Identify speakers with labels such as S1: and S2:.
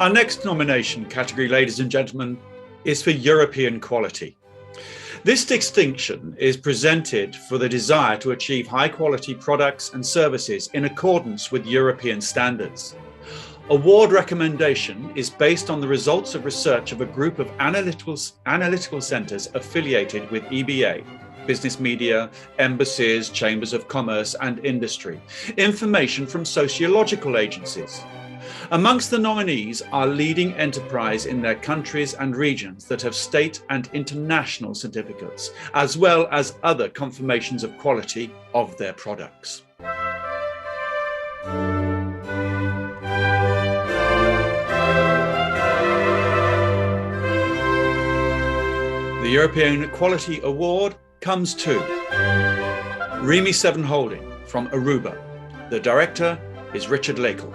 S1: Our next nomination category, ladies and gentlemen, is for European quality. This distinction is presented for the desire to achieve high-quality products and services in accordance with European standards. Award recommendation is based on the results of research of a group of analytical centres affiliated with EBA, business media, embassies, chambers of commerce and industry, information from sociological agencies. Amongst the nominees are leading enterprise in their countries and regions that have state and international certificates, as well as other confirmations of quality of their products. The European Quality Award comes to RIMI 7 Holding from Aruba. The director is Richard Lakel.